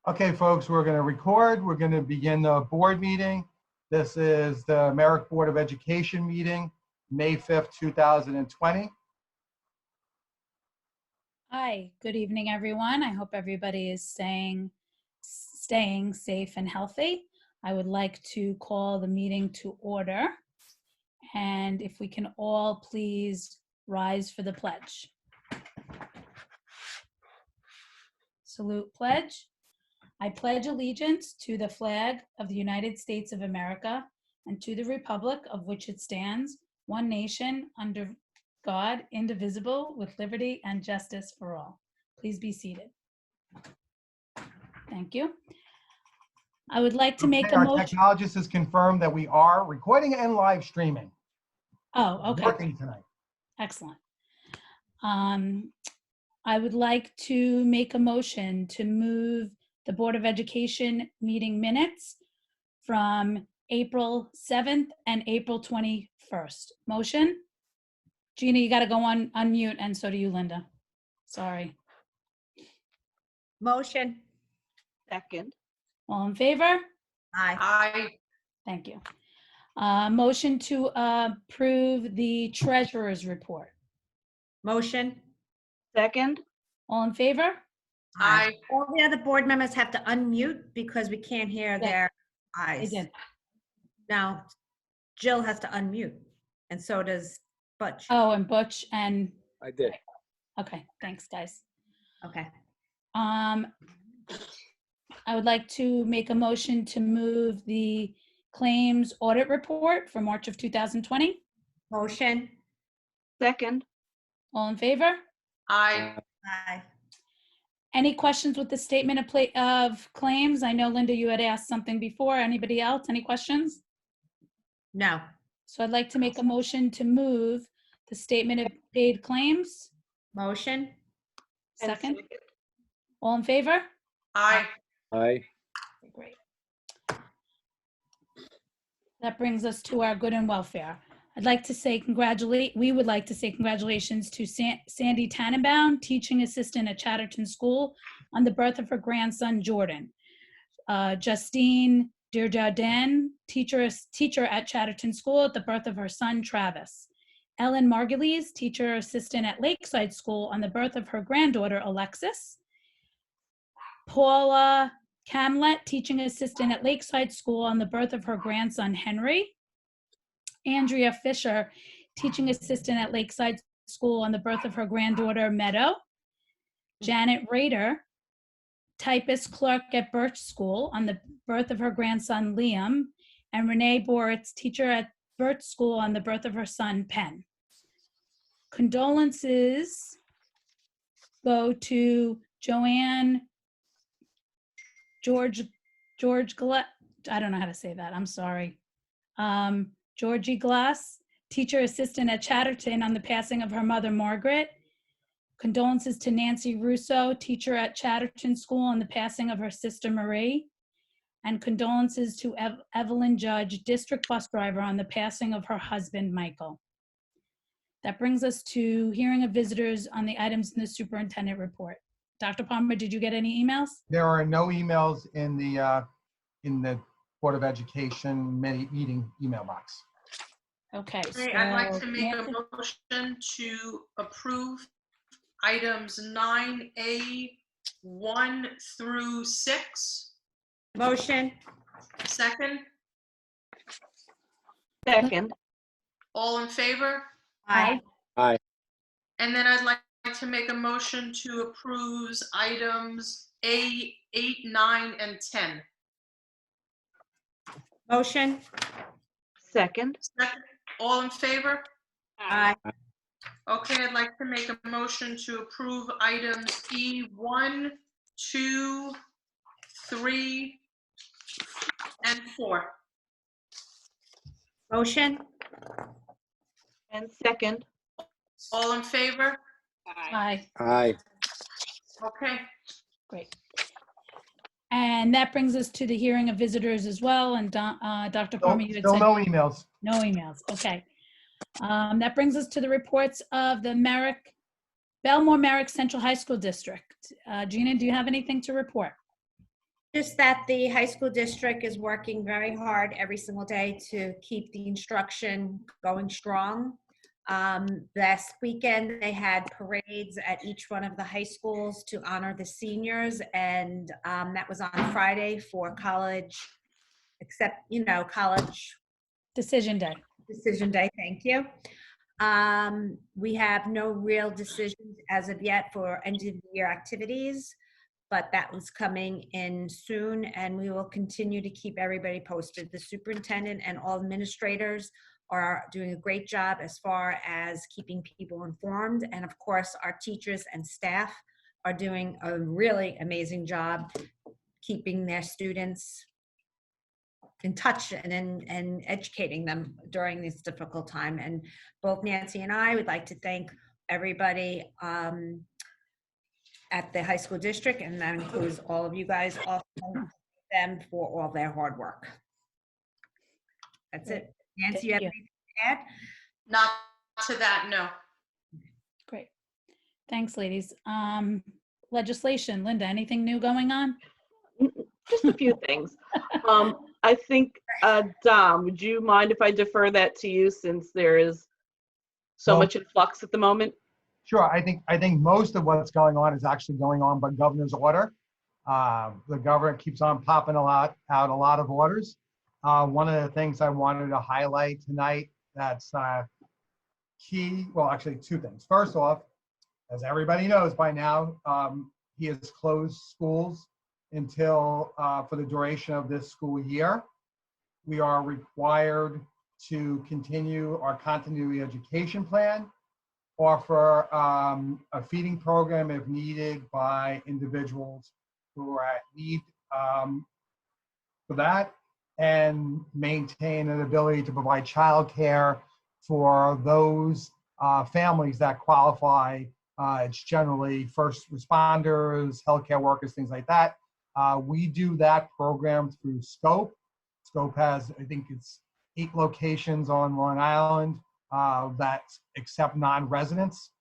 Okay, folks, we're going to record. We're going to begin the board meeting. This is the Merrick Board of Education meeting, May 5th, 2020. Hi, good evening, everyone. I hope everybody is staying safe and healthy. I would like to call the meeting to order. And if we can all please rise for the pledge. Salute, pledge. I pledge allegiance to the flag of the United States of America and to the republic of which it stands, one nation, under God, indivisible, with liberty and justice for all. Please be seated. Thank you. I would like to make a Our motion. technologist has confirmed that we are recording and live streaming. Oh, okay. Working tonight. Excellent. I would like to make a motion to move the Board of Education meeting minutes from April 7th and April 21st. Motion? Gina, you got to go on unmute, and so do you, Linda. Sorry. Motion. Second. All in favor? Aye. Aye. Thank you. Motion to approve the treasurer's report. Motion. Second. All in favor? Aye. All the other board members have to unmute because we can't hear their I eyes. did. Now, Jill has to unmute, and so does Butch. Oh, and Butch and, I did. okay, thanks, guys. Okay. I would like to make a motion to move the claims audit report for March of 2020. Motion. Second. All in favor? Aye. Aye. Any questions with the statement of claims? I know, Linda, you had asked something before. Anybody else? Any questions? No. So I'd like to make a motion to move the statement of paid claims. Motion. Second. All in favor? Aye. Aye. Great. That brings us to our good and welfare. I'd like to say we would like to say congratulations to Sandy Tannenbaum, teaching assistant at Chatterton School, on the birth of her grandson, Jordan. Justine Desjardins, teacher at Chatterton School, at the birth of her son, Travis. Ellen Margulies, teacher assistant at Lakeside School, on the birth of her granddaughter, Alexis. Paula Camlet, teaching assistant at Lakeside School, on the birth of her grandson, Henry. Andrea Fisher, teaching assistant at Lakeside School, on the birth of her granddaughter, Meadow. Janet Rader, typist clerk at Birch School, on the birth of her grandson, Liam. And Renee Boritz, teacher at Birch School, on the birth of her son, Penn. Condolences go to Joanne George Gillette. I don't know how to say that. I'm sorry. Georgie Glass, teacher assistant at Chatterton, on the passing of her mother, Margaret. Condolences to Nancy Russo, teacher at Chatterton School, on the passing of her sister, Marie. And condolences to Evelyn Judge, district bus driver, on the passing of her husband, Michael. That brings us to hearing of visitors on the items in the superintendent report. Dr. Palmer, did you get any emails? There are no emails in the Board of Education meeting email box. Okay. Okay, I'd like so to make a Nancy- motion to approve items 9A 1 through 6. Motion. Second. Second. All in favor? Aye. Aye. And then I'd like to make a motion to approve items A 8, 9, and 10. Motion. Second. All in favor? Aye. Okay, I'd like to make a motion to approve items E 1, 2, 3, and 4. Motion. And second. All in favor? Aye. Aye. Okay. Great. And that brings us to the hearing of visitors as well. And Dr. Palmer, you had Still said no emails. no emails. Okay. That brings us to the reports of the Belmore Merrick Central High School District. Gina, do you have anything to report? Just that the high school district is working very hard every single day to keep the instruction going strong. Last weekend, they had parades at each one of the high schools to honor the seniors, and that was on Friday for college, college Decision day. decision day. Thank you. We have no real decisions as of yet for end of the year activities, but that was coming in soon, and we will continue to keep everybody posted. The superintendent and all administrators are doing a great job as far as keeping people informed, and of course, our teachers and staff are doing a really amazing job keeping their students in touch and educating them during this difficult time. And both Nancy and I would like to thank everybody at the high school district, and that includes all of you guys, also them for all their hard work. That's it. Nancy, you have Thank anything to add? Not to that, no. Great. Thanks, ladies. Legislation, Linda, anything new going on? Just a few things. I think, Dom, would you mind if I defer that to you since there is so Well- much in flux at the moment? Sure, I think most of what's going on is actually going on by governor's order. The governor keeps on popping out a lot of orders. One of the things I wanted to highlight tonight that's key, well, actually two things. First off, as everybody knows by now, he has closed schools until for the duration of this school year. We are required to continue our continuity education plan, offer a feeding program if needed by individuals who are at need for that, and maintain an ability to provide childcare for those families that qualify. It's generally first responders, healthcare workers, things like that. We do that program through SCOPE. SCOPE has, I think it's 8 locations on Long Island that accept non-residents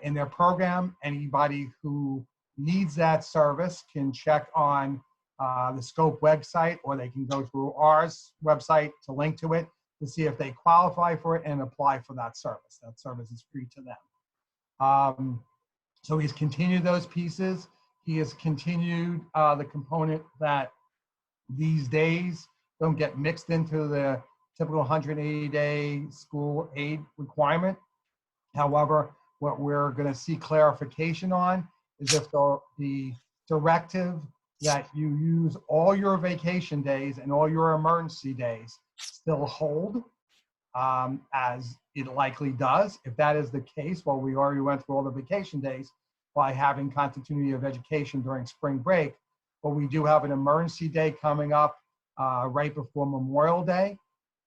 in their program. Anybody who needs that service can check on the SCOPE website, or they can go through our website to link to it to see if they qualify for it and apply for that service. That service is free to them. So he's continued those pieces. He has continued the component that these days don't get mixed into the typical 180-day school aid requirement. However, what we're going to see clarification on is if the directive that you use all your vacation days and all your emergency days still hold, as it likely does. If that is the case, well, we already went through all the vacation days by having continuity of education during spring break, but we do have an emergency day coming up right before Memorial Day.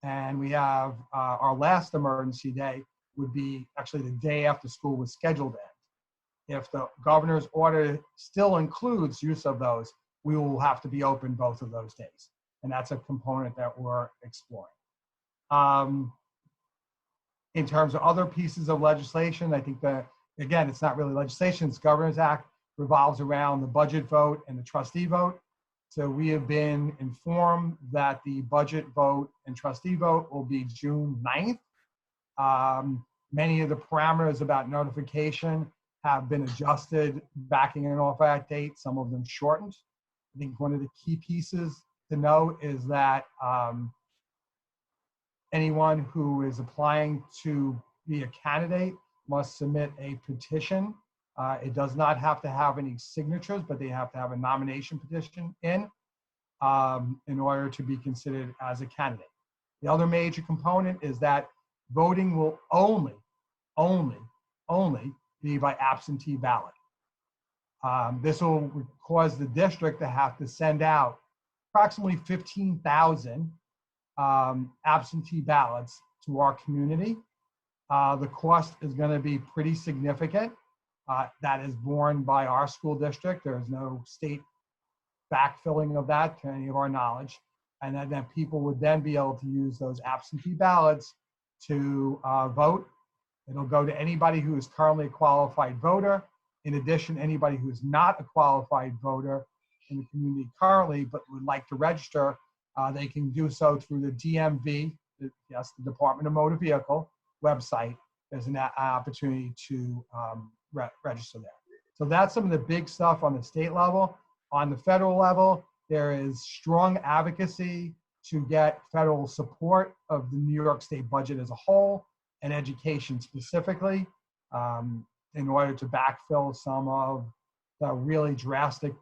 And we have our last emergency day would be actually the day after school was scheduled to end. If the governor's order still includes use of those, we will have to be open both of those days. And that's a component that we're exploring. In terms of other pieces of legislation, I think that, again, it's not really legislation, it's Governor's Act, revolves around the budget vote and the trustee vote. So we have been informed that the budget vote and trustee vote will be June 9th. Many of the parameters about notification have been adjusted, backing it off that date, some of them shortened. I think one of the key pieces to know is that anyone who is applying to be a candidate must submit a petition. It does not have to have any signatures, but they have to have a nomination petition in order to be considered as a candidate. The other major component is that voting will only be by absentee ballot. This will cause the district to have to send out approximately 15,000 absentee ballots to our community. The cost is going to be pretty significant. That is borne by our school district. There is no state backfilling of that to any of our knowledge. And then people would then be able to use those absentee ballots to vote. It'll go to anybody who is currently a qualified voter. In addition, anybody who is not a qualified voter in the community currently, but would like to register, they can do so through the DMV, yes, the Department of Motor Vehicle website. There's an opportunity to register there. So that's some of the big stuff on the state level. On the federal level, there is strong advocacy to get federal support of the New York State budget as a whole and education specifically, in order to backfill some of the really drastic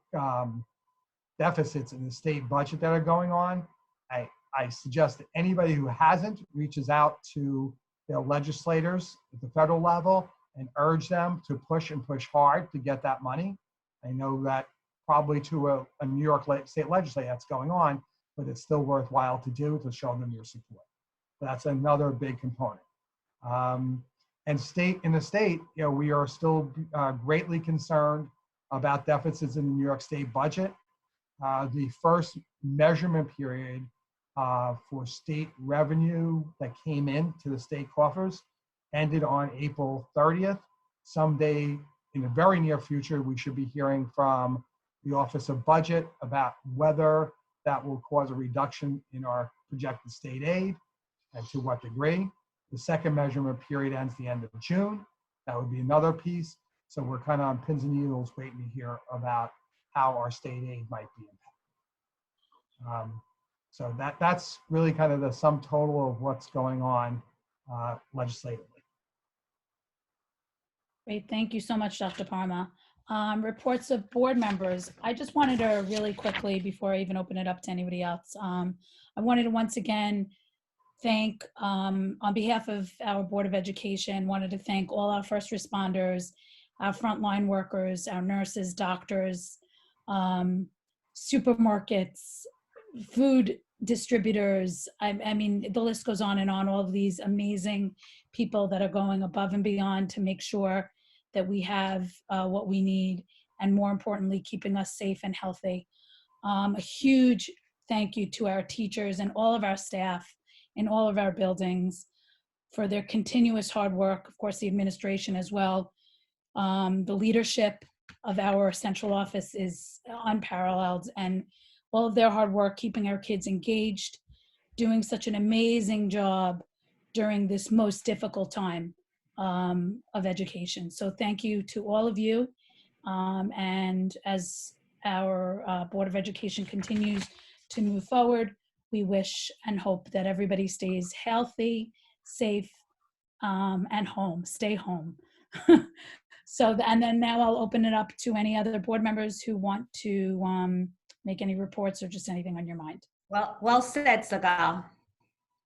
deficits in the state budget that are going on. I suggest that anybody who hasn't reaches out to their legislators at the federal level and urge them to push and push hard to get that money. I know that probably to a New York state legislature that's going on, but it's still worthwhile to do to show them your support. That's another big component. And in the state, we are still greatly concerned about deficits in the New York State budget. The first measurement period for state revenue that came into the state coffers ended on April 30th. Someday in the very near future, we should be hearing from the Office of Budget about whether that will cause a reduction in our projected state aid and to what degree. The second measurement period ends the end of June. That would be another piece. So we're kind of on pins and needles waiting to hear about how our state aid might be impacted. So that's really kind of the sum total of what's going on legislatively. Great, thank you so much, Dr. Parma. Reports of board members. I just wanted to really quickly, before I even open it up to anybody else, I wanted to once again thank, on behalf of our Board of Education, wanted to thank all our first responders, our frontline workers, our nurses, doctors, supermarkets, food distributors. I mean, the list goes on and on, all of these amazing people that are going above and beyond to make sure that we have what we need, and more importantly, keeping us safe and healthy. A huge thank you to our teachers and all of our staff in all of our buildings for their continuous hard work. Of course, the administration as well. The leadership of our central office is unparalleled, and all of their hard work keeping our kids engaged, doing such an amazing job during this most difficult time of education. So thank you to all of you. And as our Board of Education continues to move forward, we wish and hope that everybody stays healthy, safe, and home, stay home. So, and then now I'll open it up to any other board members who want to make any reports or just anything on your mind. Well said, Sagal.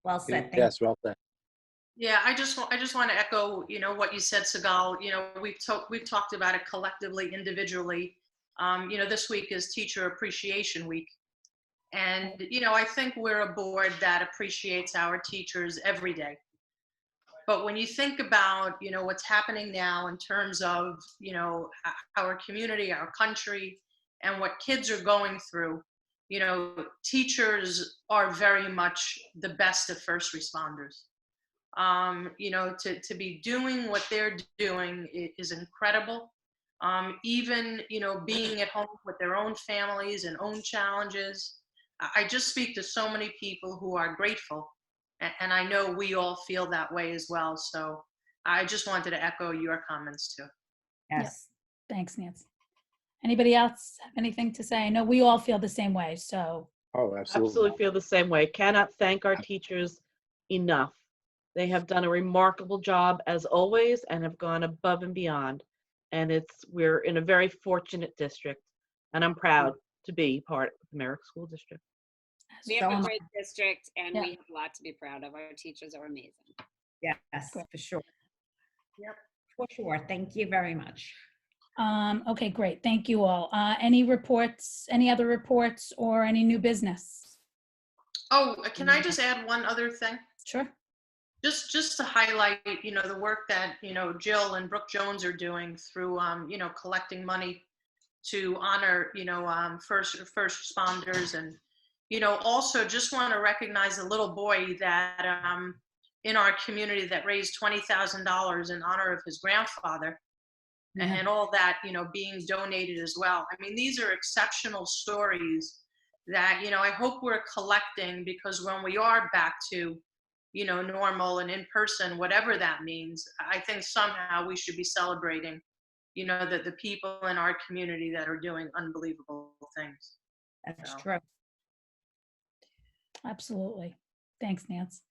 Well said. Thank Yes, well said. Yeah, I just want to echo, what you said, Sagal. We've talked about it collectively, individually. This week is Teacher Appreciation Week. And, I think we're a board that appreciates our teachers every day. But when you think about, what's happening now in terms of, our community, our country, and what kids are going through, teachers are very much the best of first responders. To be doing what they're doing is incredible. Even, being at home with their own families and own challenges. I just speak to so many people who are grateful, and I know we all feel that way as well. So I just wanted to echo your comments too. Yes. Thanks, Nancy. Anybody else have anything to say? I know we all feel the same way, so. Oh, Absolutely feel the same way. Cannot thank our teachers enough. They have done a remarkable job as always and have gone above and beyond. And we're in a very fortunate district, and I'm proud to be part of the Merrick School District. We have a great district, and Yeah. we have a lot to be proud of. Our teachers are amazing. Yes, for sure. Yep, for sure. Thank you very much. Okay, great. Thank you all. Any reports, any other reports or any new business? Oh, can I just add one other thing? Sure. Just to highlight, the work that, Jill and Brooke Jones are doing through, collecting money to honor, first responders. And, also just want to recognize a little boy that in our community that raised $20,000 in honor of his grandfather. Yeah. and all that, being donated as well. I mean, these are exceptional stories that, I hope we're collecting, because when we are back to, normal and in person, whatever that means, I think somehow we should be celebrating, the people in our community that are doing unbelievable things. That's So. true. Absolutely. Thanks, Nance.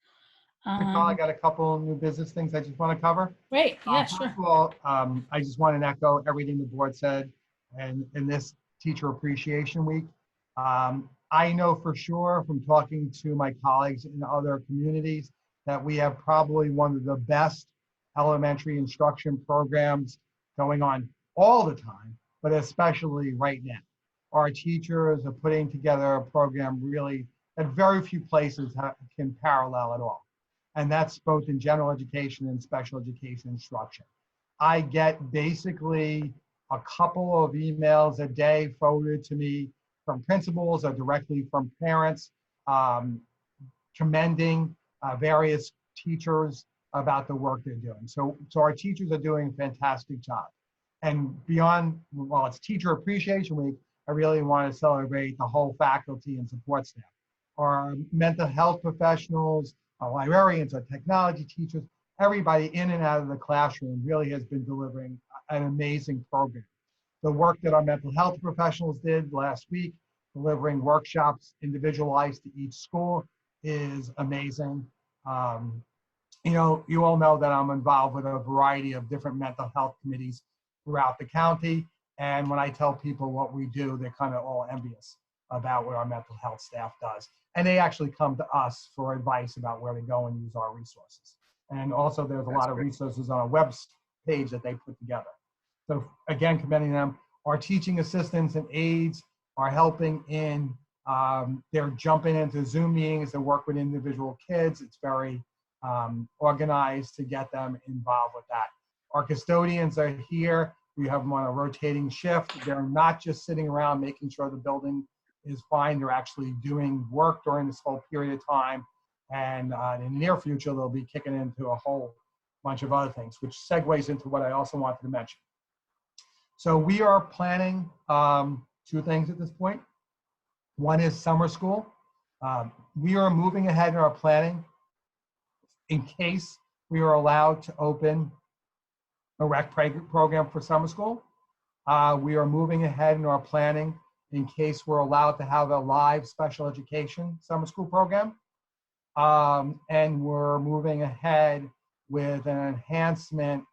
Nicole, I got a couple new business things I just want to cover. Great. Yeah, First sure. of all, I just want to echo everything the board said. And in this Teacher Appreciation Week, I know for sure from talking to my colleagues in other communities that we have probably one of the best elementary instruction programs going on all the time, but especially right now. Our teachers are putting together a program really that very few places can parallel at all. And that's both in general education and special education instruction. I get basically a couple of emails a day forwarded to me from principals or directly from parents, commending various teachers about the work they're doing. So our teachers are doing a fantastic job. And beyond, well, it's Teacher Appreciation Week, I really want to celebrate the whole faculty and support staff. Our mental health professionals, our librarians, our technology teachers, everybody in and out of the classroom really has been delivering an amazing program. The work that our mental health professionals did last week, delivering workshops individualized to each school, is amazing. You all know that I'm involved with a variety of different mental health committees throughout the county. And when I tell people what we do, they're kind of all envious about what our mental health staff does. And they actually come to us for advice about where to go and use our resources. And also there's a lot of resources on our web page that they put together. So again, commending them. Our teaching assistants and aides are helping in, they're jumping into Zoom meetings to work with individual kids. It's very organized to get them involved with that. Our custodians are here. We have them on a rotating shift. They're not just sitting around making sure the building is fine. They're actually doing work during this whole period of time. And in the near future, they'll be kicking into a whole bunch of other things, which segues into what I also wanted to mention. So we are planning two things at this point. One is summer school. We are moving ahead in our planning in case we are allowed to open a rec program for summer school. We are moving ahead in our planning in case we're allowed to have a live special education summer school program. And we're moving ahead with an enhancement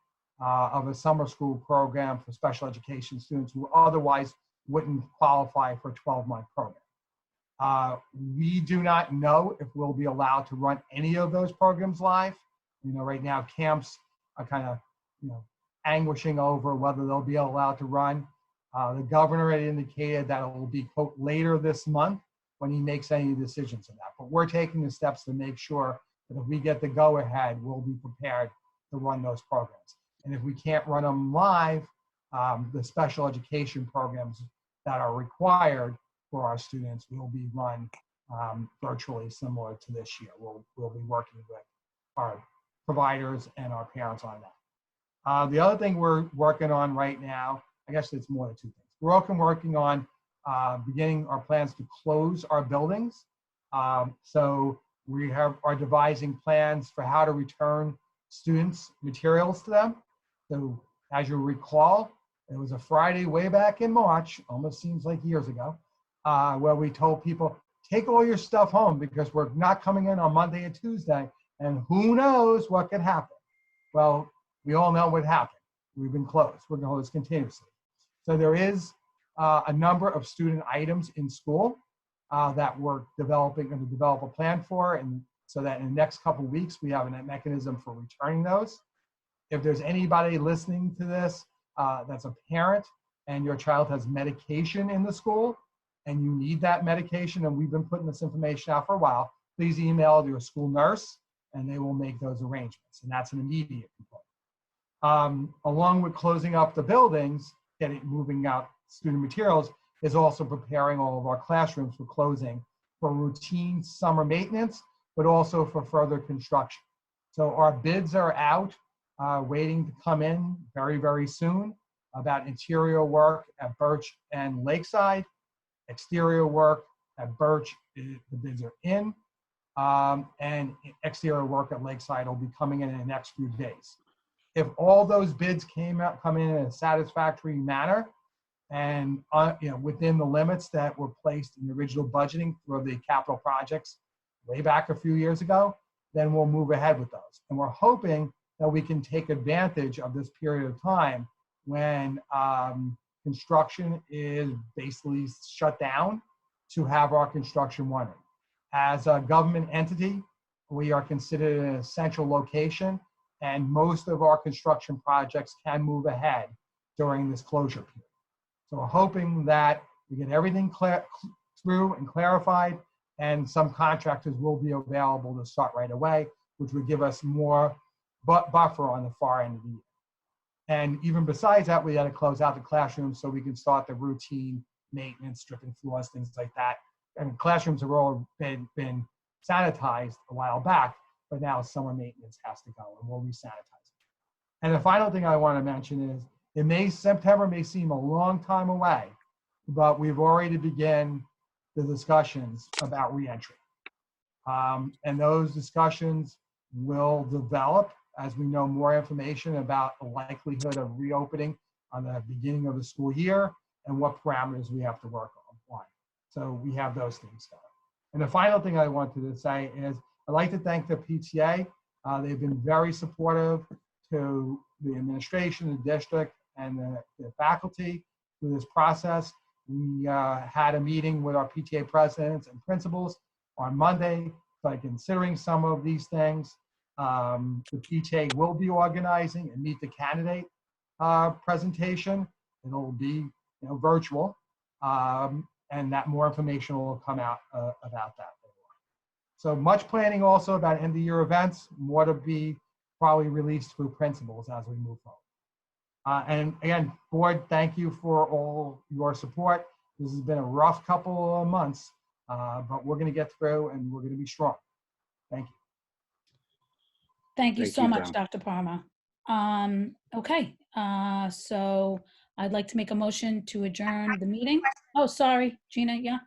of a summer school program for special education students who otherwise wouldn't qualify for a 12-month program. We do not know if we'll be allowed to run any of those programs live. Right now camps are kind of, anguishing over whether they'll be allowed to run. The governor had indicated that it will be, quote, later this month when he makes any decisions on that. But we're taking the steps to make sure that if we get the go-ahead, we'll be prepared to run those programs. And if we can't run them live, the special education programs that are required for our students will be run virtually similar to this year. We'll be working with our providers and our parents on that. The other thing we're working on right now, I guess it's more than two things. We're also working on beginning our plans to close our buildings. So we are devising plans for how to return students' materials to them. So as you recall, it was a Friday way back in March, almost seems like years ago, where we told people, take all your stuff home because we're not coming in on Monday and Tuesday, and who knows what could happen. Well, we all know what happened. We've been closed. We're closed continuously. So there is a number of student items in school that we're going to develop a plan for, and so that in the next couple of weeks, we have a mechanism for returning those. If there's anybody listening to this that's a parent and your child has medication in the school and you need that medication, and we've been putting this information out for a while, please email your school nurse and they will make those arrangements. And that's an immediate component. Along with closing up the buildings, moving out student materials, is also preparing all of our classrooms for closing for routine summer maintenance, but also for further construction. So our bids are out, waiting to come in very, very soon. about interior work at Birch and Lakeside. Exterior work at Birch, the bids are in. And exterior work at Lakeside will be coming in the next few days. If all those bids come in a satisfactory manner and within the limits that were placed in the original budgeting for the capital projects way back a few years ago, then we'll move ahead with those. And we're hoping that we can take advantage of this period of time when construction is basically shut down to have our construction running. As a government entity, we are considered an essential location, and most of our construction projects can move ahead during this closure period. So we're hoping that we get everything through and clarified, and some contractors will be available to start right away, which would give us more buffer on the far end of the year. And even besides that, we got to close out the classrooms so we can start the routine maintenance, stripping floors, things like that. And classrooms have all been sanitized a while back, but now summer maintenance has to go, and we'll re-sanitize it. And the final thing I want to mention is September may seem a long time away, but we've already begun the discussions about reentry. And those discussions will develop as we know more information about the likelihood of reopening on the beginning of the school year and what parameters we have to work on. So we have those things going. And the final thing I wanted to say is I'd like to thank the PTA. They've been very supportive to the administration, the district, and the faculty through this process. We had a meeting with our PTA presidents and principals on Monday, by considering some of these things. The PTA will be organizing and meet the candidate presentation. It'll be virtual, and that more information will come out about that. So much planning also about end of year events, more to be probably released through principals as we move forward. And again, board, thank you for all your support. This has been a rough couple of months, but we're going to get through and we're going to be strong. Thank you. Thank you Thank so you, much, Tom. Dr. Parma. Okay, so I'd like to make a motion to adjourn the meeting. Oh, sorry, Gina, yeah?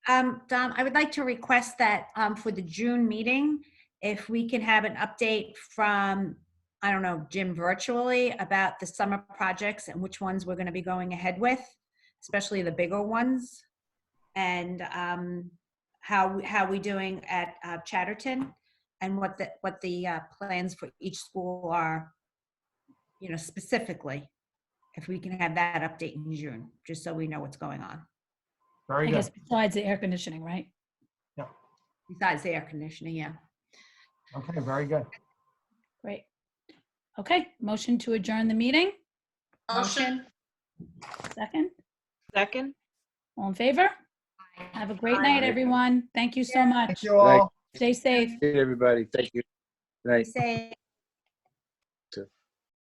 Dom, I would like to request that for the June meeting, if we can have an update from, I don't know, Jim virtually about the summer projects and which ones we're going to be going ahead with, especially the bigger ones, and how we doing at Chatterton, and what the plans for each school are, specifically. If we can have that update in June, just so we know what's going on. Very I good. guess besides the air conditioning, right? Besides the air conditioning, yeah. Okay, very good. Great. Okay, motion to adjourn the meeting. Motion. Second, Second? all in favor? Have a great night, everyone. Thank you so much. Thank you all. Stay safe. Good, everybody. Thank you. Good night. Say.